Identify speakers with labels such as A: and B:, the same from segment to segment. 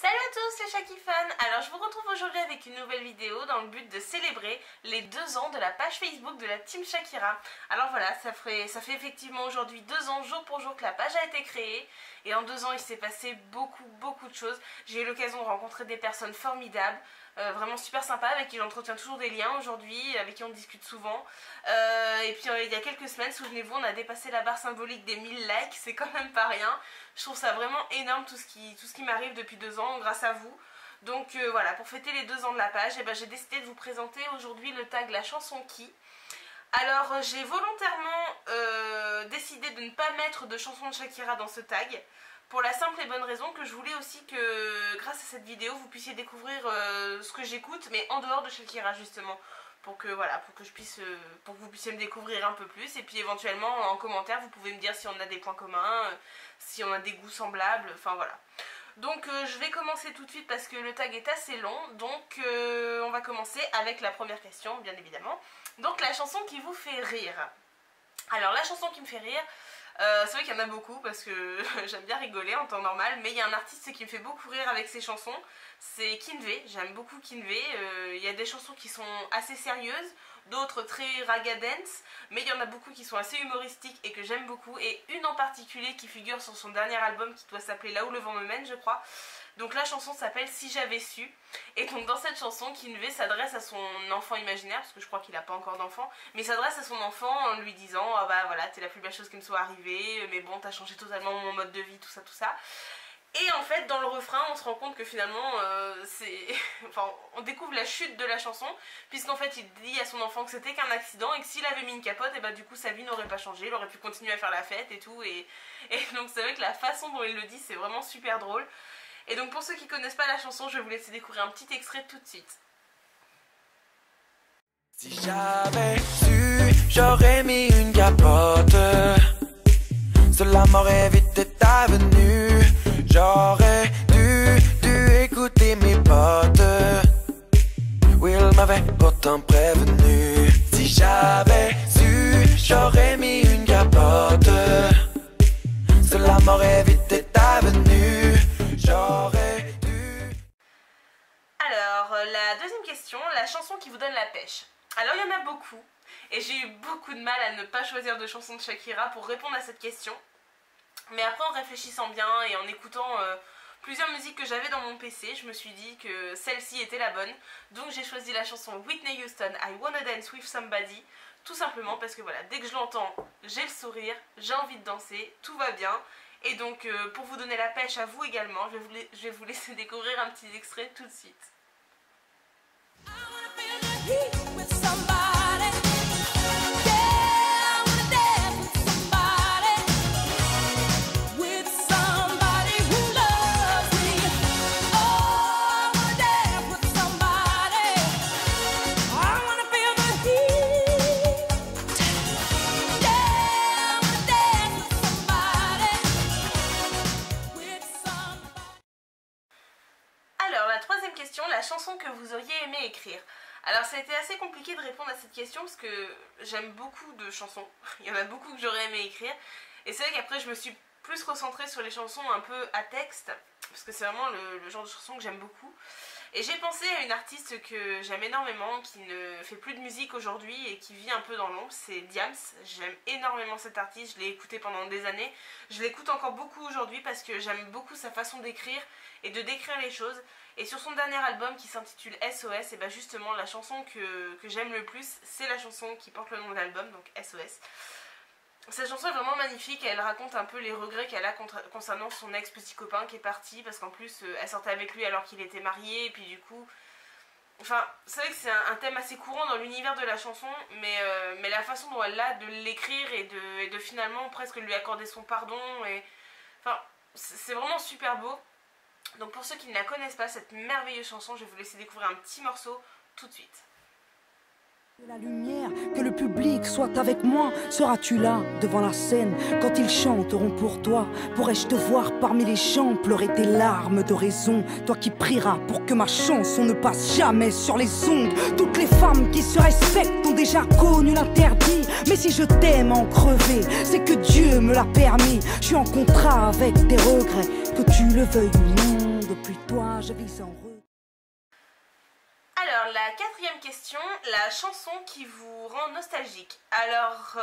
A: Salut à tous les Shakifans. Alors je vous retrouve aujourd'hui avec une nouvelle vidéo dans le but de célébrer les 2 ans de la page Facebook de la Team Shakira. Alors voilà, ça fait effectivement aujourd'hui 2 ans jour pour jour que la page a été créée. Et en 2 ans il s'est passé beaucoup de choses. J'ai eu l'occasion de rencontrer des personnes formidables, vraiment super sympas, avec qui j'entretiens toujours des liens aujourd'hui, avec qui on discute souvent. Et puis il y a quelques semaines, souvenez-vous, on a dépassé la barre symbolique des 1000 likes, c'est quand même pas rien. Je trouve ça vraiment énorme tout ce qui m'arrive depuis 2 ans grâce à vous. Donc voilà, pour fêter les 2 ans de la page, j'ai décidé de vous présenter aujourd'hui le tag La Chanson Qui. Alors j'ai volontairement décidé de ne pas mettre de chanson de Shakira dans ce tag, pour la simple et bonne raison que je voulais aussi que grâce à cette vidéo vous puissiez découvrir ce que j'écoute, mais en dehors de Shakira justement, pour que vous puissiez me découvrir un peu plus. Et puis éventuellement en commentaire vous pouvez me dire si on a des points communs, si on a des goûts semblables, enfin voilà. Donc je vais commencer tout de suite parce que le tag est assez long. Donc on va commencer avec la première question, bien évidemment. Donc la chanson qui vous fait rire. Alors la chanson qui me fait rire, c'est vrai qu'il y en a beaucoup parce que j'aime bien rigoler en temps normal, mais il y a un artiste qui me fait beaucoup rire avec ses chansons, c'est Kinvé. J'aime beaucoup Kinvé. Il y a des chansons qui sont assez sérieuses, d'autres très raga dance, mais il y en a beaucoup qui sont assez humoristiques et que j'aime beaucoup, et une en particulier qui figure sur son dernier album qui doit s'appeler Là où le vent me mène, je crois. Donc la chanson s'appelle Si j'avais su, et donc dans cette chanson Kinvé s'adresse à son enfant imaginaire, parce que je crois qu'il n'a pas encore d'enfant, mais il s'adresse à son enfant en lui disant « Ah bah voilà, t'es la plus belle chose qui me soit arrivée, mais bon, t'as changé totalement mon mode de vie, tout ça, tout ça ». Et en fait dans le refrain on se rend compte que finalement enfin, on découvre la chute de la chanson, puisqu'en fait il dit à son enfant que c'était qu'un accident et que s'il avait mis une capote, et bah du coup sa vie n'aurait pas changé, il aurait pu continuer à faire la fête et tout, et donc c'est vrai que la façon dont il le dit c'est vraiment super drôle. Et donc pour ceux qui connaissent pas la chanson, je vais vous laisser découvrir un petit extrait tout de suite.
B: Si j'avais su, j'aurais mis une capote, cela m'aurait évité ta venue. J'aurais dû écouter mes potes, oui ils m'avaient pourtant prévenu. Si j'avais su, j'aurais mis une capote, cela m'aurait évité ta venue. J'aurais dû...
A: Alors la deuxième question, la chanson qui vous donne la pêche. Alors il y en a beaucoup, et j'ai eu beaucoup de mal à ne pas choisir de chanson de Shakira pour répondre à cette question. Mais après en réfléchissant bien et en écoutant plusieurs musiques que j'avais dans mon PC, je me suis dit que celle-ci était la bonne. Donc j'ai choisi la chanson Whitney Houston, I Wanna Dance With Somebody. Tout simplement parce que voilà, dès que je l'entends, j'ai le sourire, j'ai envie de danser, tout va bien. Et donc pour vous donner la pêche à vous également, je vais vous laisser découvrir un petit extrait tout de suite. Alors la troisième question, la chanson que vous auriez aimé écrire. Alors ça a été assez compliqué de répondre à cette question parce que j'aime beaucoup de chansons, il y en a beaucoup que j'aurais aimé écrire, et c'est vrai qu'après je me suis plus recentrée sur les chansons un peu à texte, parce que c'est vraiment le genre de chanson que j'aime beaucoup. Et j'ai pensé à une artiste que j'aime énormément, qui ne fait plus de musique aujourd'hui et qui vit un peu dans l'ombre, c'est Diams. J'aime énormément cette artiste, je l'ai écoutée pendant des années, je l'écoute encore beaucoup aujourd'hui parce que j'aime beaucoup sa façon d'écrire et de décrire les choses. Et sur son dernier album qui s'intitule SOS, et bah justement la chanson que j'aime le plus, c'est la chanson qui porte le nom de l'album, donc SOS. Cette chanson est vraiment magnifique, elle raconte un peu les regrets qu'elle a concernant son ex-petit copain qui est parti, parce qu'en plus elle sortait avec lui alors qu'il était marié, et puis du coup... Enfin, c'est vrai que c'est un thème assez courant dans l'univers de la chanson, mais la façon dont elle a de l'écrire et de finalement presque lui accorder son pardon, et... Enfin, c'est vraiment super beau. Donc pour ceux qui ne la connaissent pas, cette merveilleuse chanson, je vais vous laisser découvrir un petit morceau tout de suite.
C: La lumière, que le public soit avec moi. Seras-tu là, devant la scène, quand ils chanteront pour toi? Pourrais-je te voir parmi les gens pleurer tes larmes de raison? Toi qui prieras pour que ma chanson ne passe jamais sur les ondes. Toutes les femmes qui se respectent ont déjà connu l'interdit. Mais si je t'aime en crever, c'est que Dieu me l'a permis. Je suis en contrat avec tes regrets, que tu le veuilles ou non. De Depuis toi, je vis en re.
A: Alors, la quatrième question, la chanson qui vous rend nostalgique. Alors,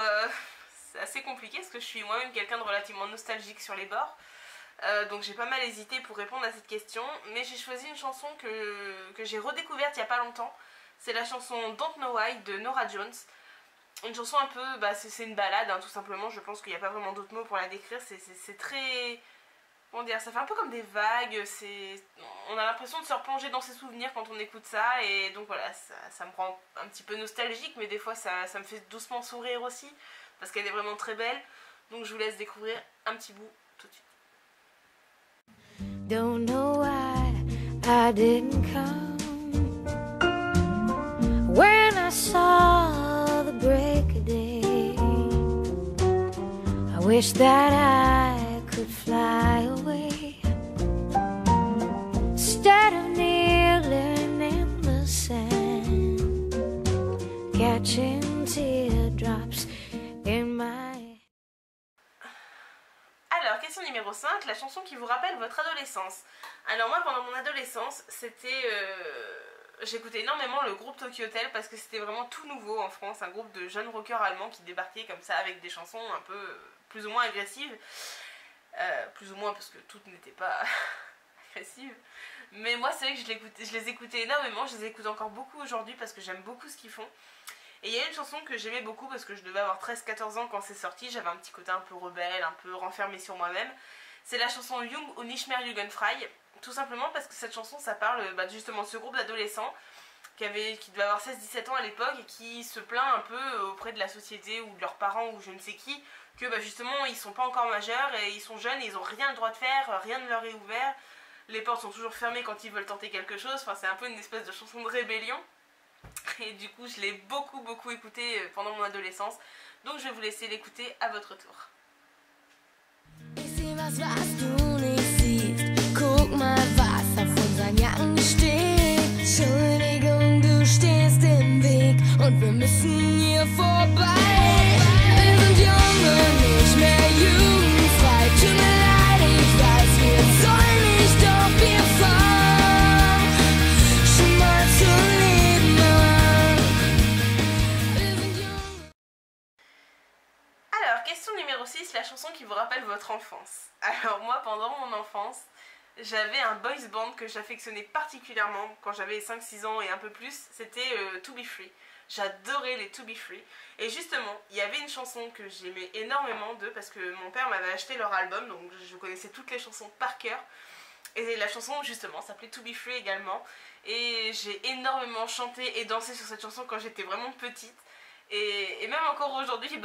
A: c'est assez compliqué parce que je suis moi-même quelqu'un de relativement nostalgique sur les bords. Donc j'ai pas mal hésité pour répondre à cette question. Mais j'ai choisi une chanson que j'ai redécouverte il y a pas longtemps. C'est la chanson Don't Know Why de Norah Jones. Une chanson un peu, c'est une balade hein, tout simplement. Je pense qu'il n'y a pas vraiment d'autres mots pour la décrire. C'est très... Comment dire, ça fait un peu comme des vagues, on a l'impression de se replonger dans ses souvenirs quand on écoute ça, et donc voilà, ça me rend un petit peu nostalgique, mais des fois ça me fait doucement sourire aussi, parce qu'elle est vraiment très belle, donc je vous laisse découvrir un petit bout tout de suite.
D: Don't know why I didn't come when I saw the break of day. I wish that I could fly away instead of kneeling in the sand, catching teardrops in my...
A: Alors, question numéro 5, la chanson qui vous rappelle votre adolescence. Alors moi, pendant mon adolescence, j'écoutais énormément le groupe Tokyo Hotel parce que c'était vraiment tout nouveau en France, un groupe de jeunes rockers allemands qui débarquaient comme ça avec des chansons un peu plus ou moins agressives. Plus ou moins parce que toutes n'étaient pas agressives. Mais moi c'est vrai que je les écoutais énormément, je les écoute encore beaucoup aujourd'hui parce que j'aime beaucoup ce qu'ils font. Et il y a une chanson que j'aimais beaucoup parce que je devais avoir 13-14 ans quand c'est sorti, j'avais un petit côté un peu rebelle, un peu renfermé sur moi-même. C'est la chanson Jung und nicht mehr Jugendfrei, tout simplement parce que cette chanson ça parle justement de ce groupe d'adolescents qui devait avoir 16-17 ans à l'époque et qui se plaint un peu auprès de la société ou de leurs parents ou je ne sais qui que justement ils sont pas encore majeurs et ils sont jeunes et ils ont rien le droit de faire, rien ne leur est ouvert, les portes sont toujours fermées quand ils veulent tenter quelque chose, enfin c'est un peu une espèce de chanson de rébellion et du coup je l'ai beaucoup écouté pendant mon adolescence, donc je vais vous laisser l'écouter à votre tour.
D: Und wir müssen hier vorbei. Wir sind jung und nicht mehr jugendfrei. Tut mir leid, ich weiß, wir sollen nicht, doch wir fangen schon mal zu leben an. Wir sind jung.
A: Alors, question numéro 6, la chanson qui vous rappelle votre enfance. Alors moi, pendant mon enfance, j'avais un boys band que j'affectionnais particulièrement quand j'avais 5-6 ans et un peu plus, c'était To Be Free. J'adorais les To Be Free. Et justement, il y avait une chanson que j'aimais énormément d'eux parce que mon père m'avait acheté leur album, donc je connaissais toutes les chansons par cœur. Et la chanson justement s'appelait To Be Free également. Et j'ai énormément chanté et dansé sur cette chanson quand j'étais vraiment petite. Et même encore aujourd'hui,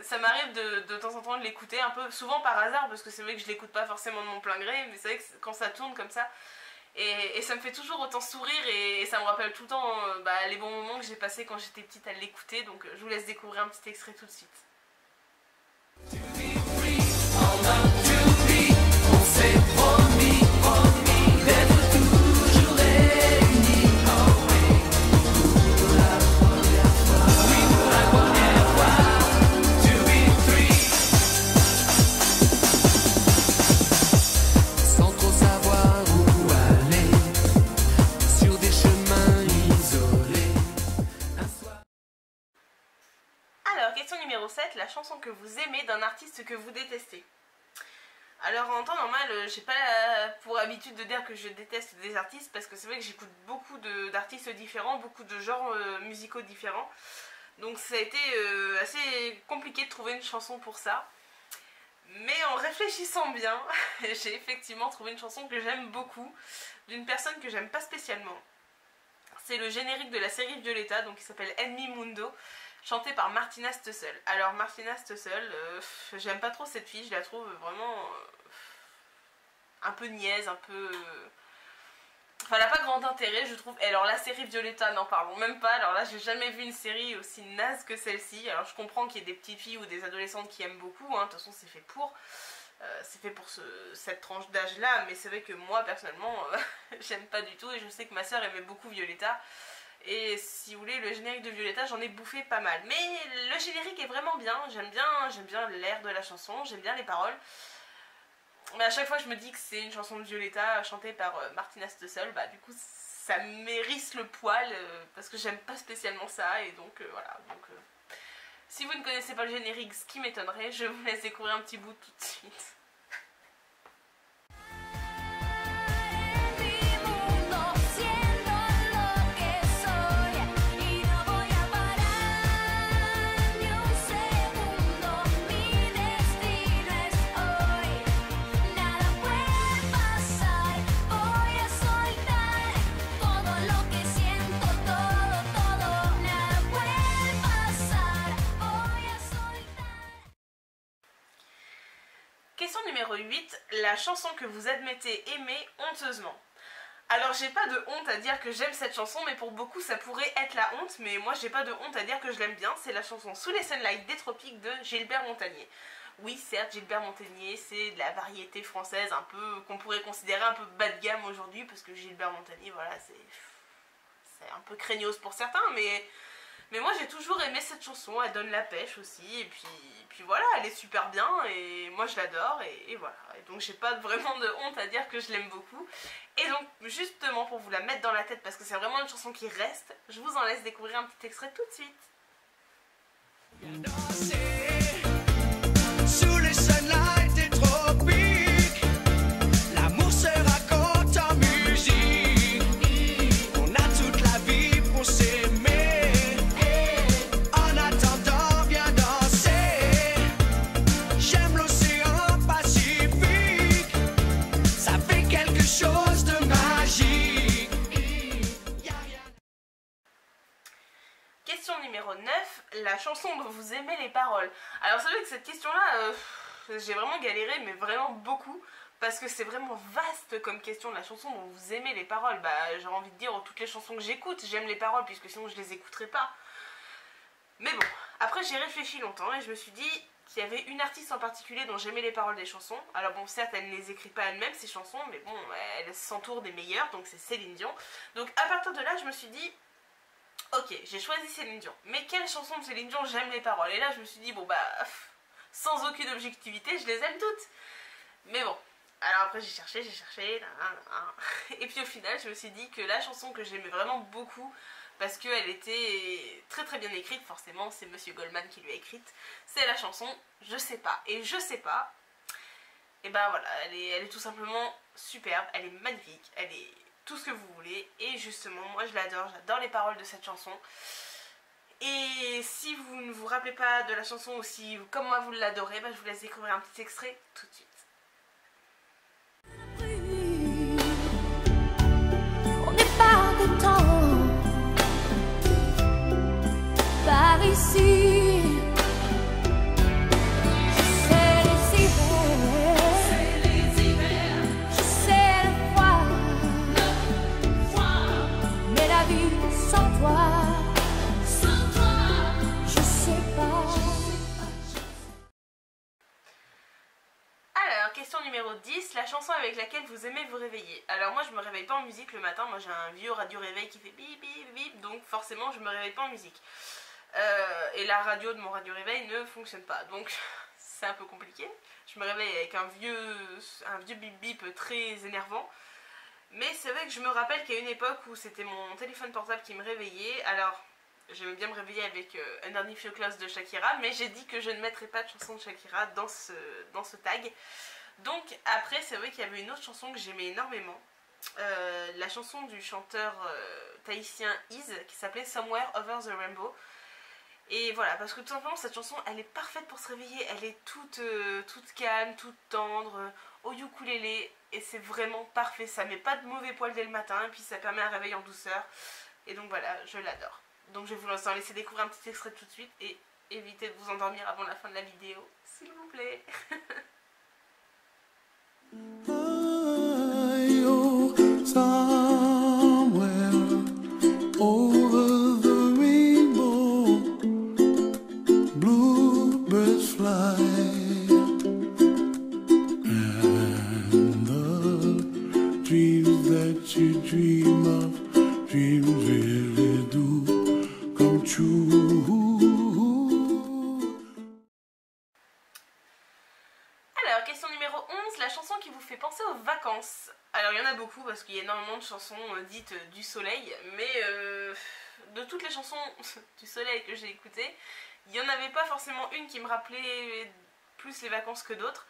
A: ça m'arrive de temps en temps de l'écouter, un peu souvent par hasard, parce que c'est vrai que je l'écoute pas forcément de mon plein gré, mais c'est vrai que quand ça tourne comme ça, et ça me fait toujours autant sourire, et ça me rappelle tout le temps les bons moments que j'ai passés quand j'étais petite à l'écouter, donc je vous laisse découvrir un petit extrait tout de suite. Numéro 7, la chanson que vous aimez d'un artiste que vous détestez. Alors en temps normal, j'ai pas pour habitude de dire que je déteste des artistes parce que c'est vrai que j'écoute beaucoup d'artistes différents, beaucoup de genres musicaux différents. Donc ça a été assez compliqué de trouver une chanson pour ça. Mais en réfléchissant bien, j'ai effectivement trouvé une chanson que j'aime beaucoup, d'une personne que j'aime pas spécialement. C'est le générique de la série Violetta, donc qui s'appelle Enemy Mundo, chanté par Martina Stoessel. Alors Martina Stoessel, j'aime pas trop cette fille, je la trouve vraiment un peu niaise, un peu... Enfin, elle n'a pas grand intérêt, je trouve. Et alors la série Violetta, n'en parlons même pas. Alors là, j'ai jamais vu une série aussi naze que celle-ci. Alors je comprends qu'il y ait des petites filles ou des adolescentes qui aiment beaucoup, hein. De toute façon c'est fait pour. C'est fait pour cette tranche d'âge là, mais c'est vrai que moi personnellement j'aime pas du tout, et je sais que ma soeur aimait beaucoup Violetta. Et si vous voulez, le générique de Violetta, j'en ai bouffé pas mal. Mais le générique est vraiment bien, j'aime bien l'air de la chanson, j'aime bien les paroles. Mais à chaque fois je me dis que c'est une chanson de Violetta chantée par Martina Stoessel, bah du coup ça m'hérisse le poil parce que j'aime pas spécialement ça et donc voilà. Donc, si vous ne connaissez pas le générique, ce qui m'étonnerait, je vous laisse découvrir un petit bout tout de suite. Question numéro 8, la chanson que vous admettez aimer honteusement. Alors j'ai pas de honte à dire que j'aime cette chanson, mais pour beaucoup ça pourrait être la honte, mais moi j'ai pas de honte à dire que je l'aime bien. C'est la chanson Sous les Sunlight des Tropiques de Gilbert Montagné. Oui, certes, Gilbert Montagné, c'est de la variété française un peu qu'on pourrait considérer un peu bas de gamme aujourd'hui, parce que Gilbert Montagné, voilà, c'est un peu craignos pour certains, mais moi j'ai toujours aimé cette chanson, elle donne la pêche aussi, et puis voilà, elle est super bien, et moi je l'adore, et voilà. Et donc j'ai pas vraiment de honte à dire que je l'aime beaucoup. Et donc justement pour vous la mettre dans la tête, parce que c'est vraiment une chanson qui reste, je vous en laisse découvrir un petit extrait tout de suite.
B: Sous les sunlights des tropiques, l'amour se raconte en musique. On a toute la vie pour s'aimer. En attendant, viens danser. J'aime l'océan Pacifique. Ça fait quelque chose de magique.
A: Question numéro 9, la chanson dont vous aimez les paroles. Alors c'est vrai que cette question-là, j'ai vraiment galéré, mais vraiment beaucoup, parce que c'est vraiment vaste comme question, la chanson dont vous aimez les paroles. Bah j'ai envie de dire, toutes les chansons que j'écoute, j'aime les paroles, puisque sinon je les écouterais pas. Mais bon, après j'ai réfléchi longtemps, et je me suis dit qu'il y avait une artiste en particulier dont j'aimais les paroles des chansons. Alors bon, certes, elle ne les écrit pas elle-même, ces chansons, mais bon, elle s'entoure des meilleures, donc c'est Céline Dion. Donc à partir de là, je me suis dit, ok, j'ai choisi Céline Dion, mais quelle chanson de Céline Dion j'aime les paroles? Et là je me suis dit, bon bah, sans aucune objectivité, je les aime toutes. Mais bon, alors après j'ai cherché, et puis au final je me suis dit que la chanson que j'aimais vraiment beaucoup, parce qu'elle était très très bien écrite, forcément c'est Monsieur Goldman qui lui a écrite, c'est la chanson Je sais pas. Et Je sais pas, et ben voilà, elle est tout simplement superbe, elle est magnifique, elle est tout ce que vous voulez, et justement moi je l'adore, j'adore les paroles de cette chanson. Et si vous ne vous rappelez pas de la chanson, ou si comme moi vous l'adorez, bah, je vous laisse découvrir un petit extrait tout de suite.
D: On n'est pas content par ici.
A: Question numéro 10, la chanson avec laquelle vous aimez vous réveiller. Alors moi je me réveille pas en musique le matin, moi j'ai un vieux radio réveil qui fait bip bip bip, donc forcément je me réveille pas en musique. Et la radio de mon radio réveil ne fonctionne pas, donc c'est un peu compliqué. Je me réveille avec un vieux bip bip très énervant. Mais c'est vrai que je me rappelle qu'à une époque où c'était mon téléphone portable qui me réveillait, alors j'aimais bien me réveiller avec Underneath Your Clothes de Shakira, mais j'ai dit que je ne mettrais pas de chanson de Shakira dans ce tag. Donc après c'est vrai qu'il y avait une autre chanson que j'aimais énormément, la chanson du chanteur tahitien Iz qui s'appelait Somewhere Over the Rainbow. Et voilà, parce que tout simplement cette chanson elle est parfaite pour se réveiller, elle est toute calme, toute tendre, au ukulélé, et c'est vraiment parfait, ça met pas de mauvais poil dès le matin, et puis ça permet un réveil en douceur, et donc voilà, je l'adore. Donc je vais vous en laisser découvrir un petit extrait tout de suite, et évitez de vous endormir avant la fin de la vidéo, s'il vous plaît. chansons dites du soleil, mais de toutes les chansons du soleil que j'ai écoutées, il n'y en avait pas forcément une qui me rappelait plus les vacances que d'autres.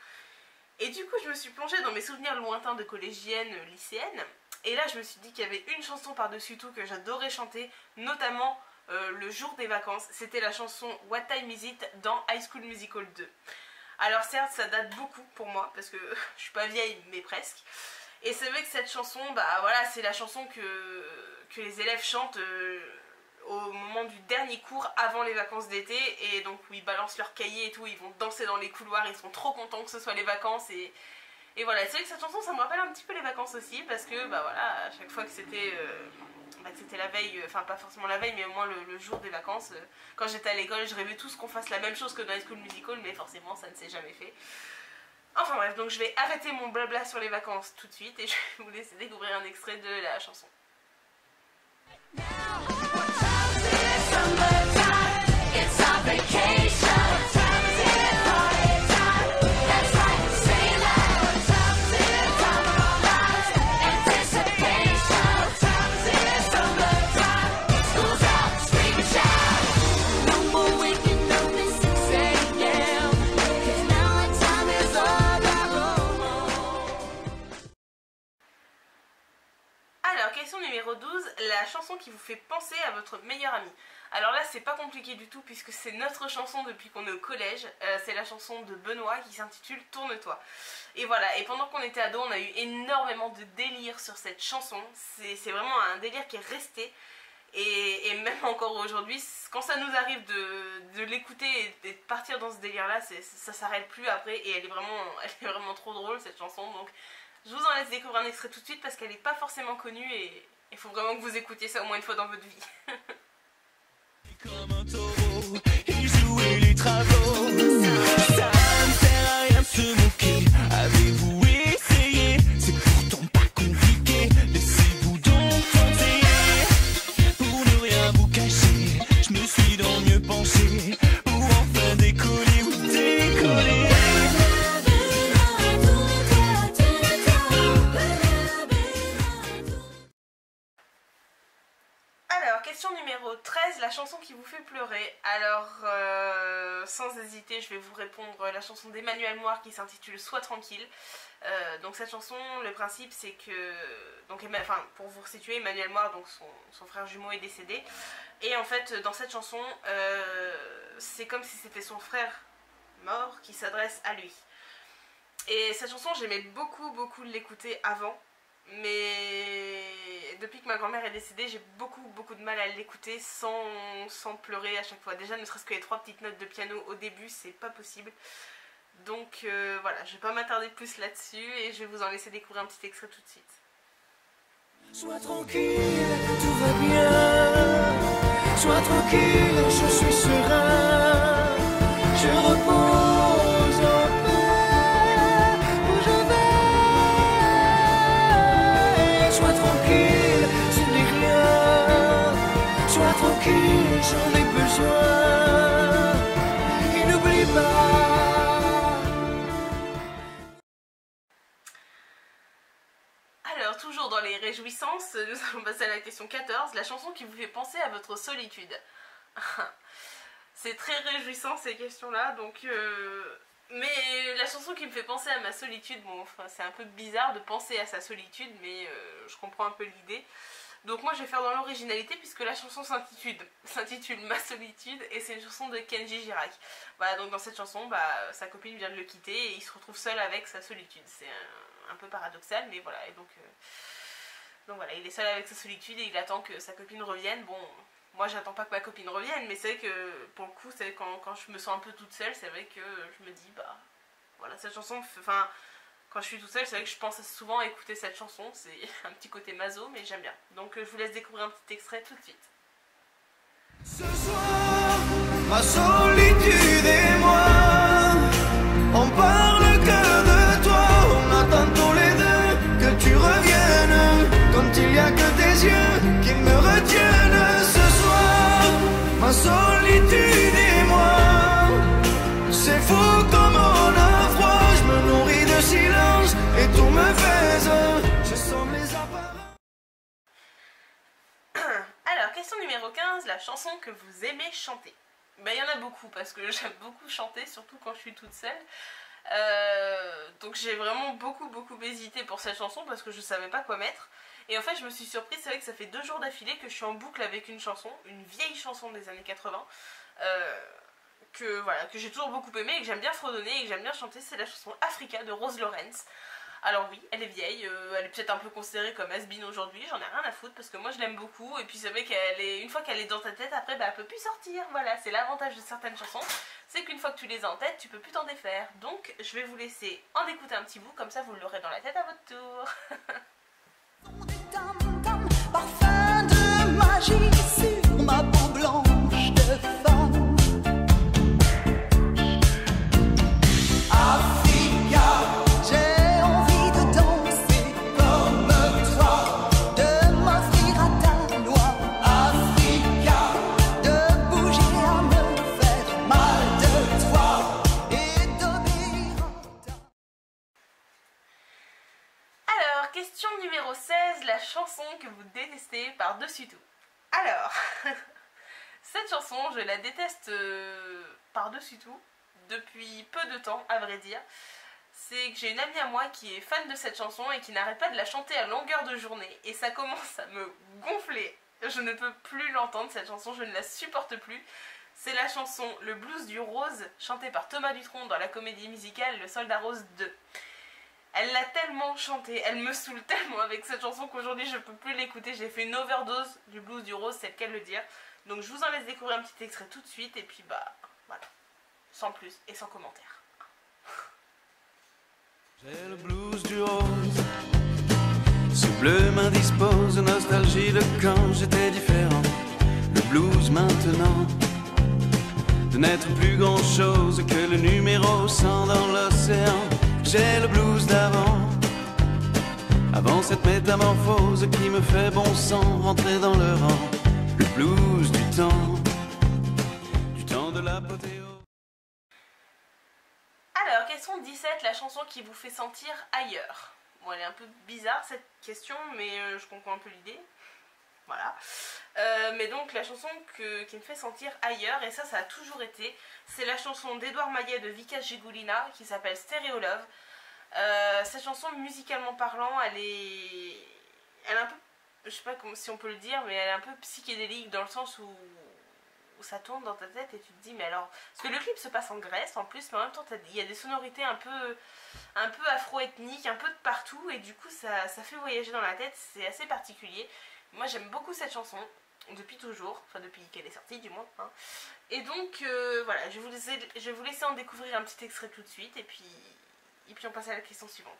A: Et du coup je me suis plongée dans mes souvenirs lointains de collégienne, lycéenne, et là je me suis dit qu'il y avait une chanson par-dessus tout que j'adorais chanter, notamment le jour des vacances. C'était la chanson What Time Is It dans High School Musical 2. Alors certes ça date beaucoup pour moi, parce que je suis pas vieille mais presque. Et c'est vrai que cette chanson, bah voilà, c'est la chanson que les élèves chantent au moment du dernier cours avant les vacances d'été. Et donc où ils balancent leurs cahiers et tout, ils vont danser dans les couloirs, ils sont trop contents que ce soit les vacances. Et voilà, c'est vrai que cette chanson ça me rappelle un petit peu les vacances aussi, parce que bah voilà, à chaque fois que c'était la veille, enfin pas forcément la veille mais au moins le jour des vacances, quand j'étais à l'école je rêvais tous qu'on fasse la même chose que dans High School Musical, mais forcément ça ne s'est jamais fait. Enfin bref, donc je vais arrêter mon blabla sur les vacances tout de suite et je vais vous laisser découvrir un extrait de la chanson. Alors, question numéro 12, la chanson qui vous fait penser à votre meilleur ami. Alors là, c'est pas compliqué du tout puisque c'est notre chanson depuis qu'on est au collège. C'est la chanson de Benoît qui s'intitule Tourne-toi. Et voilà, et pendant qu'on était ado, on a eu énormément de délire sur cette chanson. C'est vraiment un délire qui est resté. Et même encore aujourd'hui, quand ça nous arrive de l'écouter et de partir dans ce délire-là, ça s'arrête plus après. Et elle est vraiment trop drôle cette chanson. Donc je vous en laisse découvrir un extrait tout de suite parce qu'elle n'est pas forcément connue et il faut vraiment que vous écoutiez ça au moins une fois dans votre vie.
B: Comme un taureau, il jouait les travaux. Ça ne sert à rien de se moquer. Avez-vous essayé? C'est pourtant pas compliqué. Laissez-vous donc tenter. Pour ne rien vous cacher, je me suis dans le mieux penché. Pour enfin décoller ou décoller.
A: Alors, question numéro 13, la chanson qui vous fait pleurer. Alors, sans hésiter, je vais vous répondre la chanson d'Emmanuel Moir qui s'intitule Sois tranquille. Donc cette chanson, le principe c'est que, pour vous resituer, Emmanuel Moir, donc son frère jumeau est décédé. Et en fait, dans cette chanson, c'est comme si c'était son frère mort qui s'adresse à lui. Et cette chanson, j'aimais beaucoup l'écouter avant. Mais depuis que ma grand-mère est décédée, j'ai beaucoup de mal à l'écouter sans pleurer à chaque fois. Déjà, ne serait-ce que les 3 petites notes de piano au début, c'est pas possible. Donc voilà, je vais pas m'attarder plus là-dessus et je vais vous en laisser découvrir un petit extrait tout de suite.
B: Sois tranquille, tout va bien. Sois tranquille, je suis serein. Je repose en paix où je vais. Sois tranquille, ce n'est rien. Sois tranquille, j'en ai besoin. Et n'oublie pas.
A: Alors, toujours dans les réjouissances, nous allons passer à la question 14, la chanson qui vous fait penser à votre solitude. C'est très réjouissant ces questions-là, donc... Mais la chanson qui me fait penser à ma solitude, bon, enfin, c'est un peu bizarre de penser à sa solitude, mais je comprends un peu l'idée. Donc moi je vais faire dans l'originalité puisque la chanson s'intitule Ma solitude et c'est une chanson de Kenji Girac. Voilà, donc dans cette chanson, sa copine vient de le quitter et il se retrouve seul avec sa solitude. C'est un peu paradoxal, mais voilà. Et donc voilà, il est seul avec sa solitude et il attend que sa copine revienne. Bon, moi j'attends pas que ma copine revienne, mais c'est vrai que pour le coup, c'est quand je me sens un peu toute seule, c'est vrai que je me dis, voilà, cette chanson, enfin... Quand je suis toute seule, c'est vrai que je pense souvent à écouter cette chanson, c'est un petit côté maso, mais j'aime bien. Donc je vous laisse découvrir un petit extrait tout de suite.
B: Ce soir, ma solitude et moi, on parle que de toi, on attend tous les deux que tu reviennes, quand il n'y a que tes yeux qui me retiennent. Ce soir, ma solitude et moi, c'est fou comme on a froid, je me nourris de silence et tout me pèse, je sens les apparences.
A: question numéro 15, la chanson que vous aimez chanter. Ben, il y en a beaucoup parce que j'aime beaucoup chanter, surtout quand je suis toute seule. Donc j'ai vraiment beaucoup hésité pour cette chanson parce que je savais pas quoi mettre. Et en fait je me suis surprise, c'est vrai que ça fait 2 jours d'affilée que je suis en boucle avec une chanson, une vieille chanson des années 80. Que j'ai toujours beaucoup aimé et que j'aime bien fredonner et que j'aime bien chanter, c'est la chanson Africa de Rose Lawrence. Alors oui, elle est vieille, elle est peut-être un peu considérée comme has-been aujourd'hui, j'en ai rien à foutre parce que moi je l'aime beaucoup et puis c'est vrai qu'elle est, une fois qu'elle est dans ta tête, après bah, elle peut plus sortir, voilà, c'est l'avantage de certaines chansons, c'est qu'une fois que tu les as en tête, tu peux plus t'en défaire. Donc je vais vous laisser en écouter un petit bout, comme ça vous l'aurez dans la tête à votre tour.
E: Parfum de magie sur ma peau blanche de femme. Africa, j'ai envie de danser comme toi, de m'offrir à ta loi. Africa, de bouger à me faire mal de toi et d'obéir à ta...
A: Alors, question numéro 16, la chanson que vous détestez par-dessus tout. Alors, cette chanson, je la déteste par-dessus tout, depuis peu de temps, à vrai dire. C'est que j'ai une amie à moi qui est fan de cette chanson et qui n'arrête pas de la chanter à longueur de journée. Et ça commence à me gonfler. Je ne peux plus l'entendre, cette chanson, je ne la supporte plus. C'est la chanson Le Blues du Rose, chantée par Thomas Dutronc dans la comédie musicale Le Soldat Rose 2. Elle l'a tellement chantée, elle me saoule tellement avec cette chanson qu'aujourd'hui je peux plus l'écouter. J'ai fait une overdose du Blues du Rose, c'est le cas de le dire. Donc je vous en laisse découvrir un petit extrait tout de suite et puis bah voilà, sans plus et sans commentaire.
B: J'ai le blues du rose, ce bleu m'indispose, nostalgie de quand j'étais différent. Le blues maintenant, de n'être plus grand chose que le numéro 100 dans l'océan. J'ai le blues d'avant, avant cette métamorphose qui me fait bon sang rentrer dans le rang. Le blues du temps de l'apothéose.
A: Alors, question 17, la chanson qui vous fait sentir ailleurs. Bon, elle est un peu bizarre cette question, mais je comprends un peu l'idée. Voilà. Mais donc, la chanson qui me fait sentir ailleurs, et ça a toujours été, c'est la chanson d'Edouard Maillet de Vika Gigulina qui s'appelle Stereo Love. Cette chanson, musicalement parlant, elle est un peu, je sais pas si on peut le dire, mais elle est un peu psychédélique dans le sens où ça tourne dans ta tête et tu te dis mais alors, parce que le clip se passe en Grèce en plus, mais en même temps il y a des sonorités un peu afro-ethniques, un peu de partout, et du coup ça fait voyager dans la tête, c'est assez particulier. Moi j'aime beaucoup cette chanson depuis toujours, enfin depuis qu'elle est sortie du moins, hein. Et donc voilà, je vais vous laisser en découvrir un petit extrait tout de suite et puis on passe à la question suivante.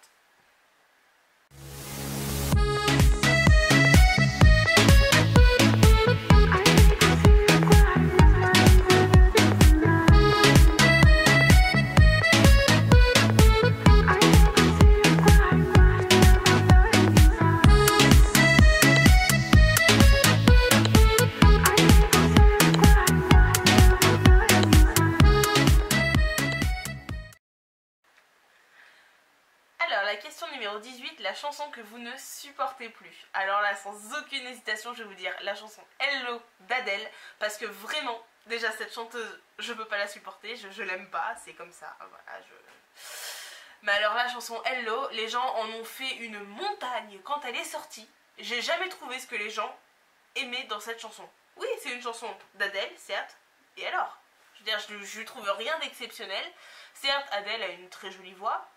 A: Alors la question numéro 18, la chanson que vous ne supportez plus. Alors là, sans aucune hésitation, je vais vous dire la chanson Hello d'Adèle, parce que vraiment, déjà cette chanteuse, je peux pas la supporter, je l'aime pas, c'est comme ça, voilà, Mais alors la chanson Hello, les gens en ont fait une montagne quand elle est sortie. J'ai jamais trouvé ce que les gens aimaient dans cette chanson. Oui, c'est une chanson d'Adèle, certes, et alors? Je veux dire, je lui trouve rien d'exceptionnel. Certes, Adèle a une très jolie voix,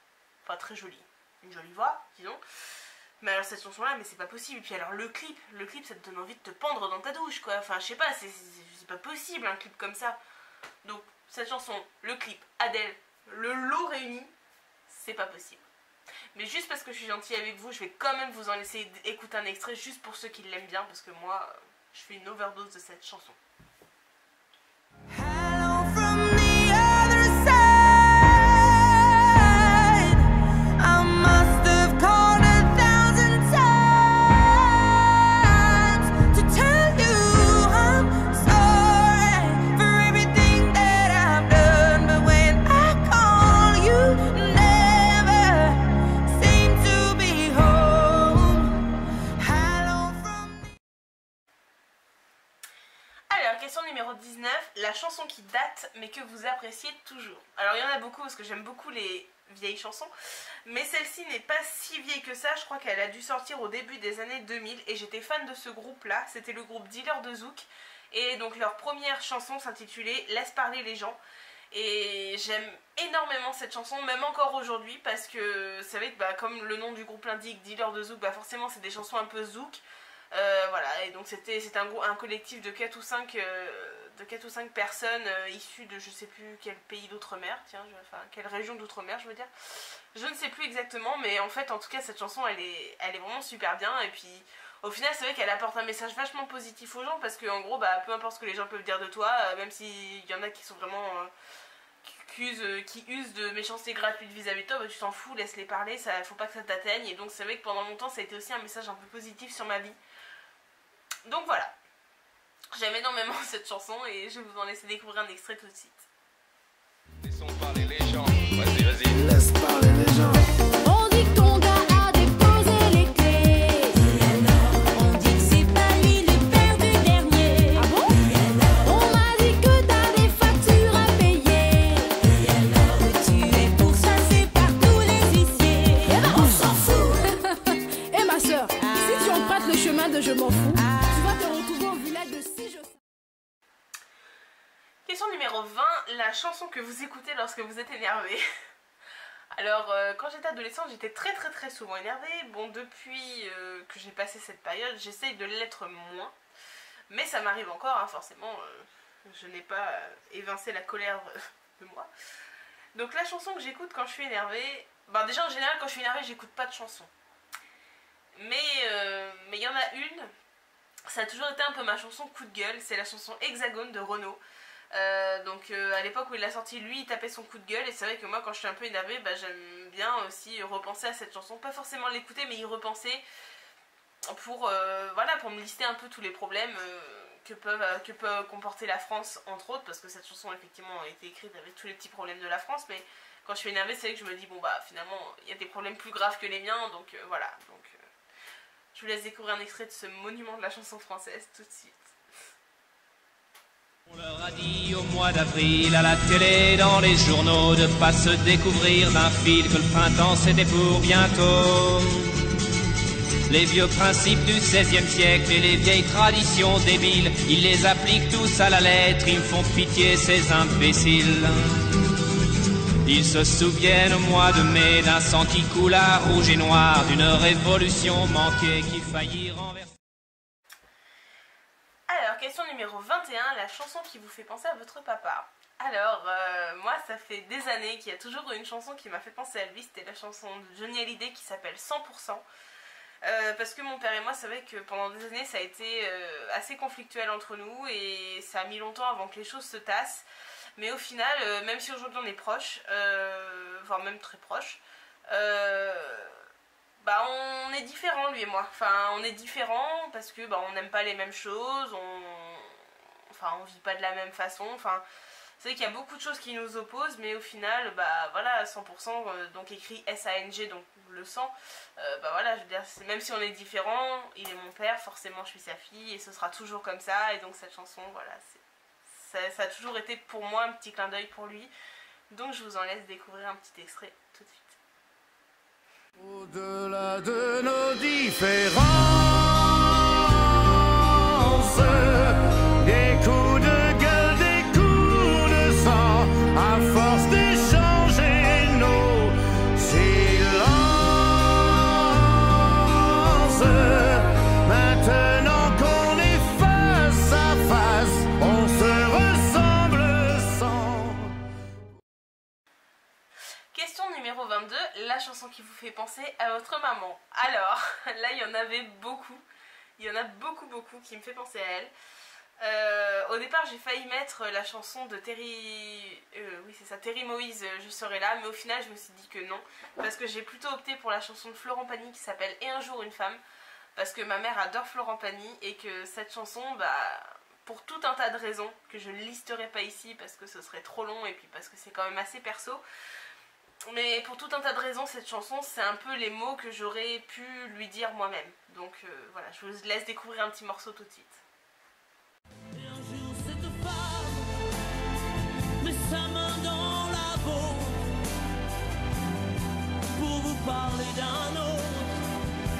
A: enfin très jolie, une jolie voix, disons. Mais alors cette chanson là, mais c'est pas possible. Et puis alors le clip ça te donne envie de te pendre dans ta douche quoi. Enfin je sais pas, c'est pas possible un clip comme ça. Donc cette chanson, le clip, Adèle, le lot réuni, c'est pas possible. Mais juste parce que je suis gentille avec vous, je vais quand même vous en laisser écouter un extrait juste pour ceux qui l'aiment bien, parce que moi je fais une overdose de cette chanson.
E: Hello from the other side. I must have called 1,000 times to tell you I'm sorry for everything that I've done. But when I call, you never seem to be home. Hello from the...
A: question numéro 19, la chanson qui date mais que vous appréciez toujours. Alors il y en a beaucoup parce que j'aime beaucoup les vieilles chansons, mais celle-ci n'est pas si vieille que ça, je crois qu'elle a dû sortir au début des années 2000 et j'étais fan de ce groupe-là, c'était le groupe Dealer de Zouk, et donc leur première chanson s'intitulait Laisse parler les gens. Et j'aime énormément cette chanson, même encore aujourd'hui, parce que vous savez que bah, comme le nom du groupe l'indique, Dealer de Zouk, bah forcément c'est des chansons un peu zouk. Voilà, et donc c'était un collectif de 4 ou 5 personnes issues de je sais plus quel pays d'outre-mer, tiens, enfin quelle région d'outre-mer je veux dire. Je ne sais plus exactement, mais en fait en tout cas cette chanson elle est vraiment super bien, et puis au final c'est vrai qu'elle apporte un message vachement positif aux gens, parce que en gros bah peu importe ce que les gens peuvent dire de toi, même s'il y en a qui sont vraiment qui usent de méchanceté gratuite vis-à-vis de toi, bah, tu t'en fous, laisse-les parler, ça, faut pas que ça t'atteigne. Et donc c'est vrai que pendant longtemps ça a été aussi un message un peu positif sur ma vie. Donc voilà, j'aime énormément cette chanson et je vais vous en laisser découvrir un extrait tout de suite.
F: Laissons parler les gens, vas-y.
B: Laisse parler les gens.
D: On dit que ton gars a déposé les clés. On dit que c'est pas lui le père du dernier. Ah bon? On m'a dit que t'as des factures à payer. Que tu es pourchassé par tous les huissiers. Eh ben on s'en fout.
G: Eh ma soeur, si tu empruntes le chemin de je m'en fous, tu vas te retrouver au village de si je...
A: Question numéro 20, la chanson que vous écoutez lorsque vous êtes énervé. Alors quand j'étais adolescente j'étais très souvent énervée. Bon, depuis que j'ai passé cette période j'essaye de l'être moins, mais ça m'arrive encore hein, forcément, je n'ai pas évincé la colère de moi. Donc la chanson que j'écoute quand je suis énervée, ben déjà en général quand je suis énervée j'écoute pas de chanson, mais il y en a une, ça a toujours été un peu ma chanson coup de gueule, c'est la chanson Hexagone de Renaud. Donc à l'époque où il l'a sorti, lui il tapait son coup de gueule, et c'est vrai que moi quand je suis un peu énervée, bah, j'aime bien aussi repenser à cette chanson, pas forcément l'écouter mais y repenser pour, voilà, pour me lister un peu tous les problèmes que peut comporter la France entre autres, parce que cette chanson effectivement a été écrite avec tous les petits problèmes de la France, mais quand je suis énervée c'est vrai que je me dis bon bah finalement il y a des problèmes plus graves que les miens, donc voilà, donc je vous laisse découvrir un extrait de ce monument de la chanson française tout de suite.
H: On leur a dit au mois d'avril à la télé, dans les journaux, de pas se découvrir d'un fil, que le printemps c'était pour bientôt. Les vieux principes du XVIe siècle et les vieilles traditions débiles, ils les appliquent tous à la lettre, ils me font pitié ces imbéciles. Ils se souviennent au mois de mai d'un sang qui coula rouge et noir, d'une révolution manquée qui faillit renverser.
A: Alors, question numéro 21, la chanson qui vous fait penser à votre papa. Alors, moi, ça fait des années qu'il y a toujours une chanson qui m'a fait penser à lui, c'était la chanson de Johnny Hallyday qui s'appelle 100%. Parce que mon père et moi, c'est vrai que pendant des années, ça a été assez conflictuel entre nous et ça a mis longtemps avant que les choses se tassent. Mais au final, même si aujourd'hui on est proches, voire même très proches, bah on est différents lui et moi. Enfin on est différents parce que bah, on n'aime pas les mêmes choses, on vit pas de la même façon, enfin c'est vrai qu'il y a beaucoup de choses qui nous opposent, mais au final bah voilà 100%, donc écrit S-A-N-G, donc le sang, bah voilà je veux dire, même si on est différents, il est mon père, forcément je suis sa fille et ce sera toujours comme ça, et donc cette chanson voilà ça a toujours été pour moi un petit clin d'œil pour lui, donc je vous en laisse découvrir un petit extrait tout de suite.
B: Au-delà de nos différences, des coups de gueule, des coups de sang, à force d'échanger nos silences. Maintenant qu'on est face à face, on se ressemble sans.
A: Question numéro 22, la chanson qui vous fait penser à votre maman. Alors, là il y en avait beaucoup, il y en a beaucoup qui me fait penser à elle. Au départ j'ai failli mettre la chanson de Terry, oui c'est ça, Terry Moïse, Je serai là, mais au final je me suis dit que non, parce que j'ai plutôt opté pour la chanson de Florent Pagny qui s'appelle Et un jour une femme, parce que ma mère adore Florent Pagny et que cette chanson, bah, pour tout un tas de raisons que je ne listerai pas ici parce que ce serait trop long et puis parce que c'est quand même assez perso, mais pour tout un tas de raisons cette chanson c'est un peu les mots que j'aurais pu lui dire moi-même, donc voilà, je vous laisse découvrir un petit morceau tout de suite.
D: Un jour, c'est
I: parler d'un autre,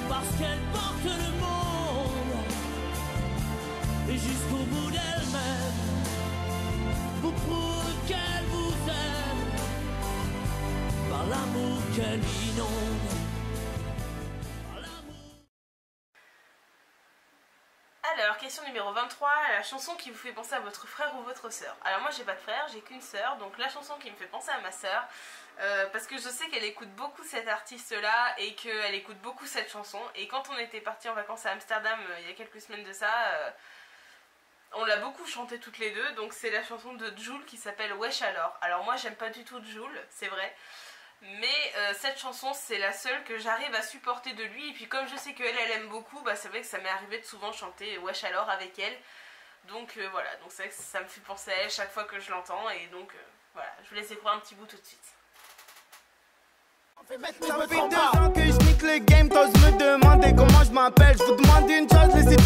I: parce qu'elle porte le monde, et jusqu'au bout d'elle-même, vous prouve qu'elle vous aime, par l'amour qu'elle inonde.
A: Alors, question numéro 23, la chanson qui vous fait penser à votre frère ou votre soeur. Alors moi j'ai pas de frère, j'ai qu'une soeur, donc la chanson qui me fait penser à ma soeur, parce que je sais qu'elle écoute beaucoup cet artiste-là et qu'elle écoute beaucoup cette chanson. Et quand on était partis en vacances à Amsterdam il y a quelques semaines de ça, on l'a beaucoup chanté toutes les deux, donc c'est la chanson de Jul qui s'appelle Wesh alors. Alors moi j'aime pas du tout Jul, c'est vrai. Mais cette chanson c'est la seule que j'arrive à supporter de lui. Et puis comme je sais qu'elle aime beaucoup, bah, c'est vrai que ça m'est arrivé de souvent chanter Wesh alors avec elle. Donc voilà, donc c'est vrai que ça me fait penser à elle chaque fois que je l'entends. Et donc voilà, je vous laisse écouter un petit bout tout de suite.
B: Ça me fait 2 ans que je nique le game, t'oses me demander comment je m'appelle. Je vous demande une chose, laissez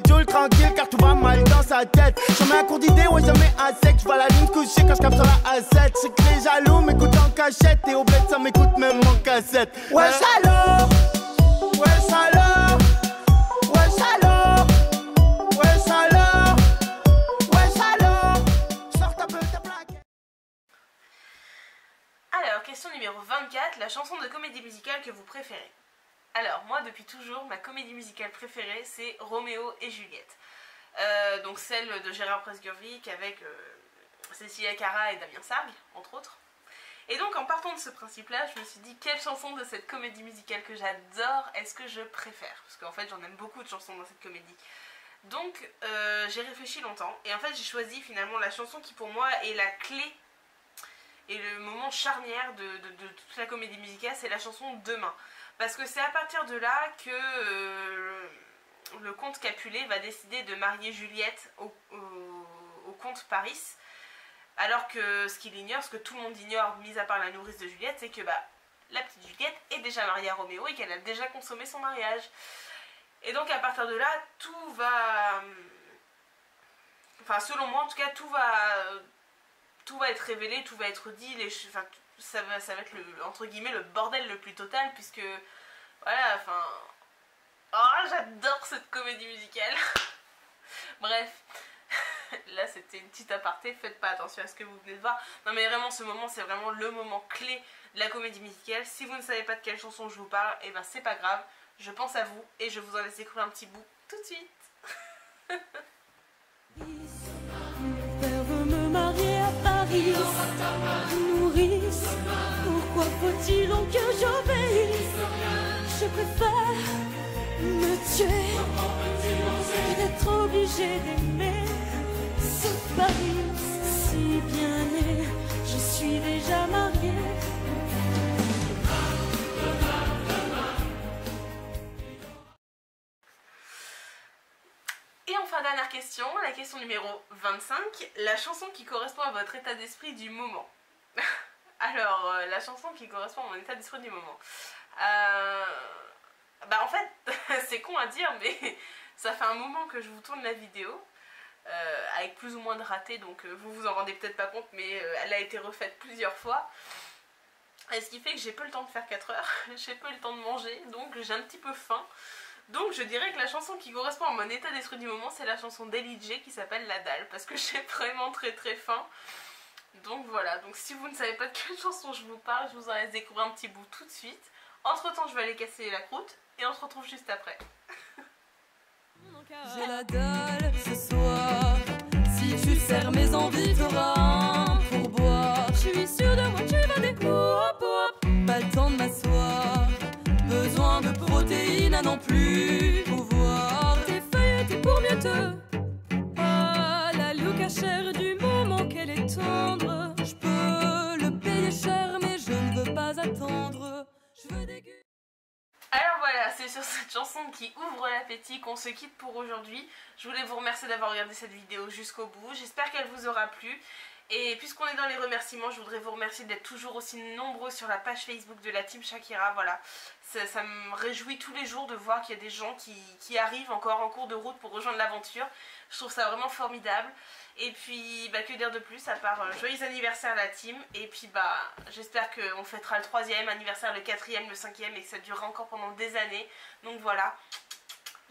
B: Joule tranquille car tout va mal dans sa tête. Jamais un cours d'idée, ouais jamais à sec. Je vois la ligne couchée quand je capte sur la A7. Je sais que les jaloux m'écoutent en cachette, et au bled ça m'écoute même en cassette. Ouais alors, ouais alors, ouais alors, ouais alors, ouais alors. Sors ta peu ta plaque.
A: Alors, question numéro 24, la chanson de comédie musicale que vous préférez. Alors, moi, depuis toujours, ma comédie musicale préférée, c'est Roméo et Juliette. Donc celle de Gérard Presgurvic avec Cécilia Cara et Damien Sargue, entre autres. Et donc, en partant de ce principe-là, je me suis dit, quelle chanson de cette comédie musicale que j'adore est-ce que je préfère? Parce qu'en fait, j'en aime beaucoup de chansons dans cette comédie. Donc, j'ai réfléchi longtemps, et en fait, j'ai choisi finalement la chanson qui, pour moi, est la clé et le moment charnière de toute la comédie musicale, c'est la chanson Demain. Parce que c'est à partir de là que le comte Capulet va décider de marier Juliette au comte Paris. Alors que ce qu'il ignore, ce que tout le monde ignore, mis à part la nourrice de Juliette, c'est que la petite Juliette est déjà mariée à Roméo et qu'elle a déjà consommé son mariage. Et donc à partir de là, tout va... Enfin selon moi en tout cas, tout va être révélé, tout va être dit, ça va être entre guillemets le bordel le plus total, puisque voilà, enfin, oh j'adore cette comédie musicale. Bref, là c'était une petite aparté, faites pas attention à ce que vous venez de voir. Non mais vraiment ce moment c'est vraiment le moment clé de la comédie musicale. Si vous ne savez pas de quelle chanson je vous parle, et ben c'est pas grave, je pense à vous et je vous en laisse découvrir un petit bout tout de suite.
D: Mon père veut me marier à Paris. Nourrice, pourquoi faut-il donc que j'obéisse? Je préfère me tuer que d'être obligée d'aimer ce Paris si bien né. Je suis déjà mariée.
A: Et enfin dernière question, la question numéro 25, la chanson qui correspond à votre état d'esprit du moment. Alors, la chanson qui correspond à mon état d'esprit du moment. En fait, c'est con à dire, mais ça fait un moment que je vous tourne la vidéo, avec plus ou moins de ratés, donc vous vous en rendez peut-être pas compte, mais elle a été refaite plusieurs fois. Et ce qui fait que j'ai peu le temps de faire 4 heures, j'ai peu le temps de manger, donc j'ai un petit peu faim. Donc je dirais que la chanson qui correspond à mon état d'esprit du moment, c'est la chanson d'Ely J qui s'appelle La Dalle, parce que j'ai vraiment très faim. Donc voilà, donc si vous ne savez pas de quelle chanson je vous parle, je vous en laisse découvrir un petit bout tout de suite. Entre temps je vais aller casser la croûte et on se retrouve juste après.
D: J'ai la dalle ce soir. Si tu sers mes envies, t'auras un pourboire. Je suis sûre de moi, tu vas des pas le temps de m'asseoir. Besoin de protéines à non plus pouvoir. T'es feuilleté pour mieux te. Ah, la look à chair du moment qu'elle est tendre. Je peux le payer cher, mais je ne veux pas attendre. Je veux déguster.
A: Alors voilà, c'est sur cette chanson qui ouvre l'appétit qu'on se quitte pour aujourd'hui. Je voulais vous remercier d'avoir regardé cette vidéo jusqu'au bout. J'espère qu'elle vous aura plu. Et puisqu'on est dans les remerciements, je voudrais vous remercier d'être toujours aussi nombreux sur la page Facebook de la Team Shakira. Voilà, ça me réjouit tous les jours de voir qu'il y a des gens qui arrivent encore en cours de route pour rejoindre l'aventure. Je trouve ça vraiment formidable. Et puis que dire de plus à part joyeux anniversaire à la team. Et puis j'espère qu'on fêtera le 3e anniversaire, le 4e, le 5e et que ça durera encore pendant des années. Donc voilà,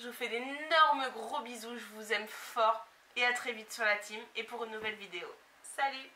A: je vous fais d'énormes gros bisous, je vous aime fort et à très vite sur la team et pour une nouvelle vidéo. Salut!